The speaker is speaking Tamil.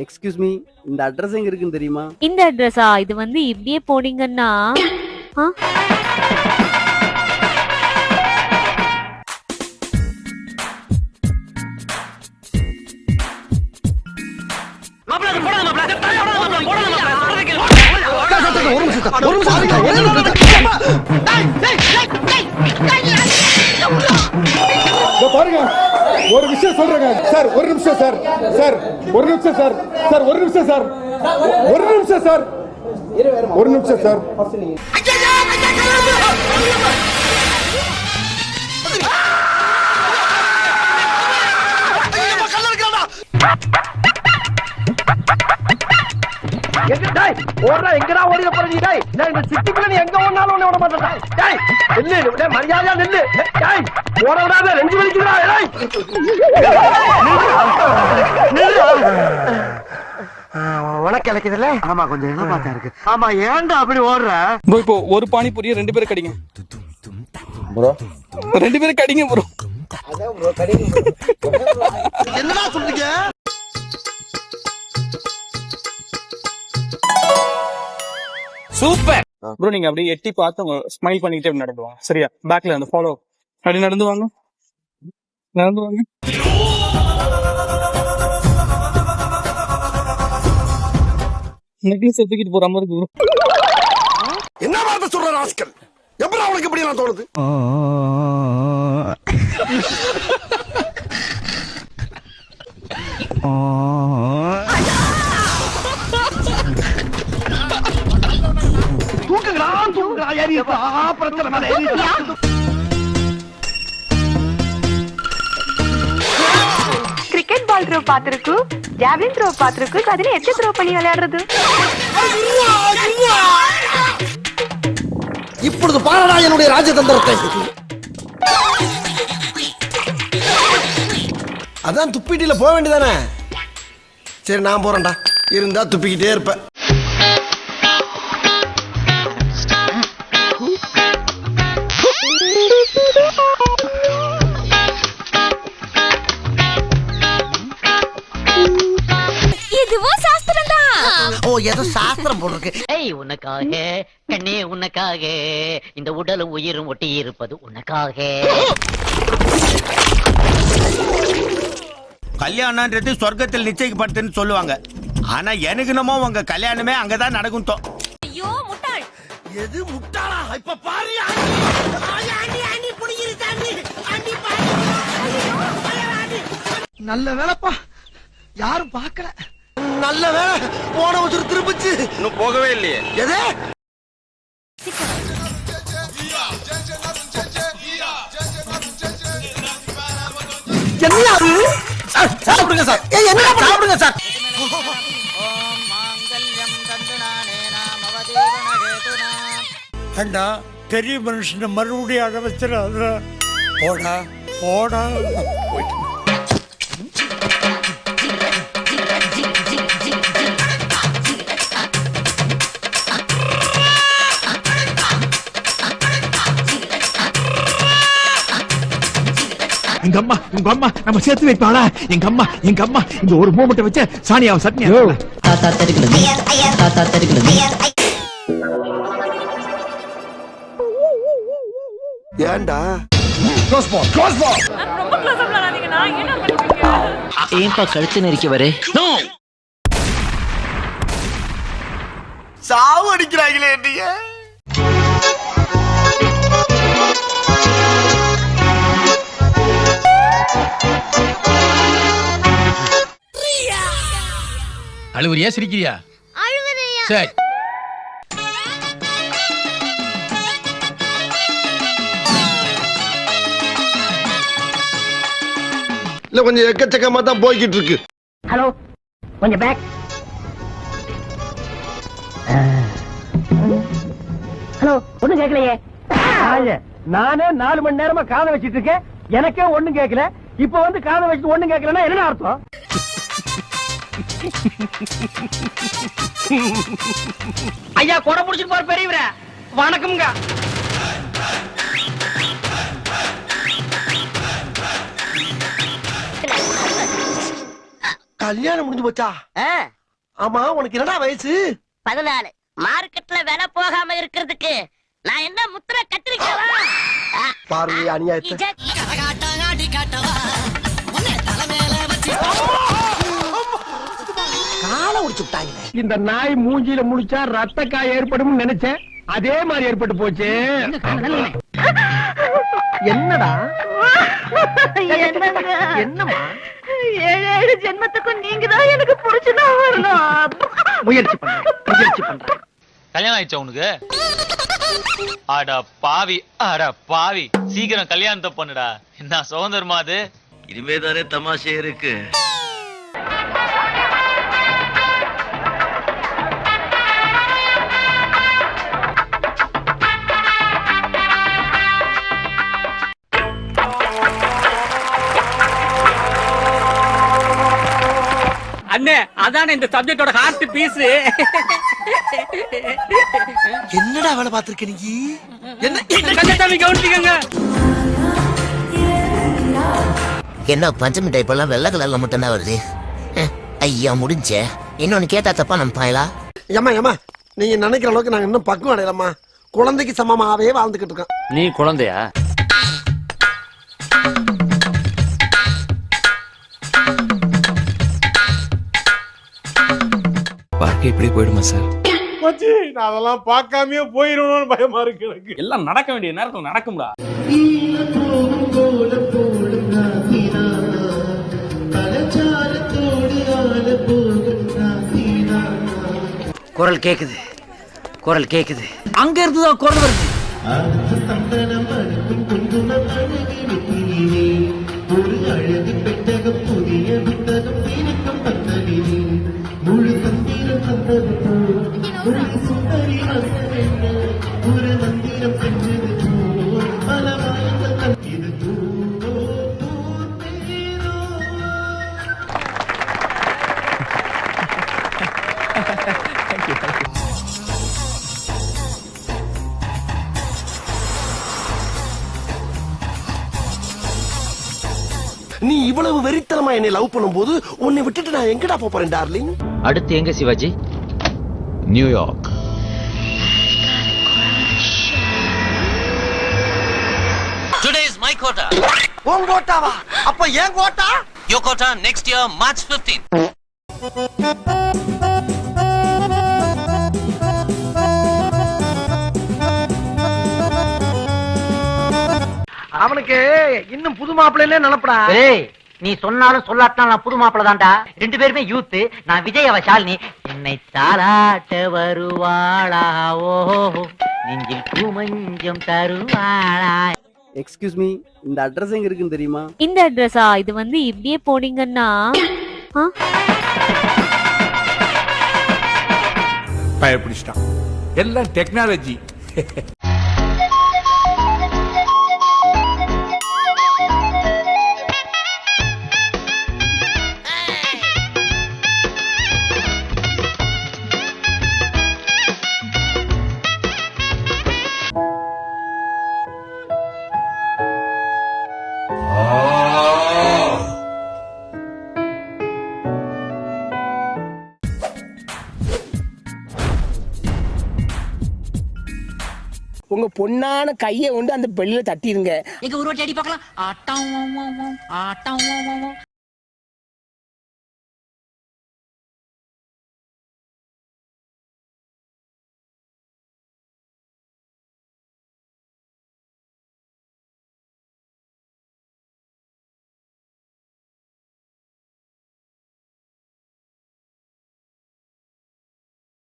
எக்ஸ்கியூஸ் மீ, இந்த அட்ரஸ் எங்க இருக்குன்னு தெரியுமா? இந்த அட்ரஸா? இது வந்து இப்படியே போனீங்கன்னா ஆ? பாருங்க, ஒரு விஷயம் சொல்றேங்க சார். ஒரு நிமிஷம் சார். சார் ஒரு நிமிஷம் சார். சார் ஒரு நிமிஷம் சார். ஒரு நிமிஷம் சார். ஒரு நிமிஷம் சார். எங்கடா ஓடிய போற நீ? இந்த சிட்டிக்குள்ள நீ எங்க ஓடினாலும் உன்னை விட மாட்டேன். மரியாதையா நெல்லு. ஓட விடாத, நெஞ்சு வலிக்குதா? உனக்கு இலக்குதுல்ல? ஆமா, கொஞ்சம் என்ன பார்த்தா இருக்கு. ஆமா, ஏன்டா அப்படி ஓடுற? இப்போ ஒரு பானிபூரியை 2 பேரும் கடிங்க ப்ரோ. 2 பேரும் கடிங்க ப்ரோ. என்னடா சொல்றீங்க? Super bro. நீங்க அப்படியே எட்டி பார்த்து உங்க ஸ்மைல் பண்ணிக்கிட்டே அப்படி நடந்துவாங்க. சரியா? பேக்ல அந்த ஃபாலோ அப்படி நடந்து வாங்க. நடந்து வாங்க. நெக்லஸ் தூக்கிட்டு போற மாதிரி இருக்கு ப்ரோ. என்ன வார்த்தை சொல்ற ராஸ்கல்? எப்படி அவனுக்கு இப்படி எல்லாம் தோணுது? தூக்குங்களா தூக்குங்களா, ஏறி பிரச்சனை மேல ஏறி. கிரிக்கெட் பால் த்ரோ பாத்திருக்கு, ஜாவ்லின் த்ரோ பாத்திருக்கு, அதுல எச்ச த்ரோ பண்ணி விளையாடுறது. இப்பொழுது பாரடா என்னுடைய ராஜதந்திரத்தை. அதான் துப்பிட்டில போக வேண்டியதானே? சரி, நான் போறேன்டா. இருந்தா துப்பிக்கிட்டே இருப்பேன். இதுவும் சாஸ்திரம் தான். ஓ, ஏதோ சாஸ்திரம் போட்டிருக்கு. ஏய், உனக்காக கண்ணே, உனக்காக இந்த உடலும் உயிரும் ஒட்டி இருப்பது உனக்காக. கல்யாணம்ன்றது சொர்க்கத்தில் நிச்சயிக்கப்பட்டதுன்னு சொல்லுவாங்க. ஆனா எனக்கு என்னமோ உங்க கல்யாணமே அங்கதான் நடக்கும். ஐயோ முட்டாள். எது முட்டாளா? இப்ப பாரு. நல்ல வேலைப்பா, யாரும் பார்க்கல. நல்ல வேலை, போன வச்சு திரும்பிச்சு. இன்னும் போகவே இல்லையே. எது? என்ன அது? சாப்பிடுங்க சார். என்ன சாப்பிடுங்க சார். அண்ணா, பெரிய மனுஷனை மறுபடியும் அழ வச்சிடாத. போடா போடா. எங்க அம்மா நம்ம சேர்த்து வைப்பாளா? எங்க அம்மா இந்த ஒரு மூமெண்ட் வச்ச சாணியாவை சட்னி. தாத்தா தெரிகிறது, தாத்தா தெரிகிறது. ஏண்டா? ஏன்பா கழுத்து நெரிக்க வரே? சாவு அடிக்கிறாங்களே என்னைய. அழுவுறியா சிரிக்கிறியா? சரி. இல்ல, கொஞ்சம் எக்கச்சக்கமா தான் போய்கிட்டு இருக்கு. ஹலோ, கொஞ்சம் பேக். ஹலோ, ஒண்ணும் கேட்கலையே. நானே 4 மணி நேரமா காதை வச்சிட்டு இருக்கேன், எனக்கே ஒண்ணும் கேட்கல. இப்ப வந்து காதை வச்சுட்டு ஒண்ணும் கேட்கலன்னா என்ன அர்த்தம்? ஐயா, கொடை புடிச்சிட்டு போற பெரியவர வணக்கம்ங்க. கல்யாணம் முடிஞ்சு போச்சா? ஆமா, உனக்கு என்னடா வயசு? 14. மார்க்கெட்ல விலை போகாம இருக்கிறதுக்கு நான் என்ன முத்திர கத்திரிக்கவா? பாரு அநியாயத்தை. காலை உடிச்சு விட்டாங்க. இந்த நாய் மூஞ்சில முடிச்சா ரத்த காய் ஏற்படும் நினைச்சேன், அதே மாதிரி ஏற்பட்டு போச்சு. என்னடா என்னமா? 7 ஜென்மத்துக்கும் நீங்க தான் எனக்கு புடிச்சுதான் வரணும். முயற்சி பண்றேன். கல்யாணம் ஆயிடுச்சா உனக்கு? அட பாவி சீக்கிரம் கல்யாணத்தை பண்ணுடா. என்ன சுதந்திரமா அது? இனிமேதானே தமாஷே இருக்கு. அண்ணே, அதானே இந்த சப்ஜெக்டோட ஹார்ட் பீஸ். என்னடா வேலை பார்த்திருக்க நீ? கவனிச்சுக்கங்க. என்ன பஞ்சமி டைப்பெல்லாம் வெள்ளை கலர்ல மட்டும் தான் வருது. ஐயா முடிஞ்ச இன்னொன்னு கேட்டா தப்பா நம்ம பாயலா? ஏமா நீங்க நினைக்கிற அளவுக்கு நாங்க இன்னும் பக்குவம் அடையலாமா? குழந்தைக்கு சமமாவே வாழ்ந்துகிட்டு இருக்கோம். நீ குழந்தையா? வாழ்க்கை இப்படி போயிடுமா சார்? மச்சி, நான் அதெல்லாம் பார்க்காமயே போயிடணும்னு பயமா இருக்கு எனக்கு. எல்லாம் நடக்க வேண்டிய நேரத்துல நடக்கும்டா. குரல் கேக்குது. அங்க இருந்துதான் குரல் வருது. நீ இவ்வளவு வெறித்தனமா என்னை லவ் பண்ணும்போது உன்னை விட்டுட்டு நான் எங்கடா போறேன் டார்லிங்? அடுத்து எங்க Shivaji? New York. Today is my quota. உன் கோட்டாவா? அப்ப ஏன் quota? Your quota next year March 15. அவனுக்கு இன்னும் புது மாப்பிள்ளையிலே நினைப்படா. நீ சொன்னாலும் சொல்லாட்டினாலும் நான் புது மாப்பிள்ள தான்டா. 2 பேருமே யூத். நான் விஜய், அவ ஷாலினி. என்னை தாலாட்ட வருவாளா? ஓஹோ, நெஞ்சில் பூமஞ்சம் தருவாளா? எக்ஸ்கியூஸ் மீ, இந்த அட்ரஸ் எங்க இருக்குன்னு தெரியுமா? இந்த அட்ரஸா? இது வந்து இப்படியே போனீங்கன்னா பயப்பிடிச்சிட்டான். எல்லாம் டெக்னாலஜி. உங்க பொண்ணான கையை கொண்டு அந்த பெல்லில தட்டிடுங்க. எங்க ஒரு வாட்டி அடி பார்க்கலாம். ஆட்டம்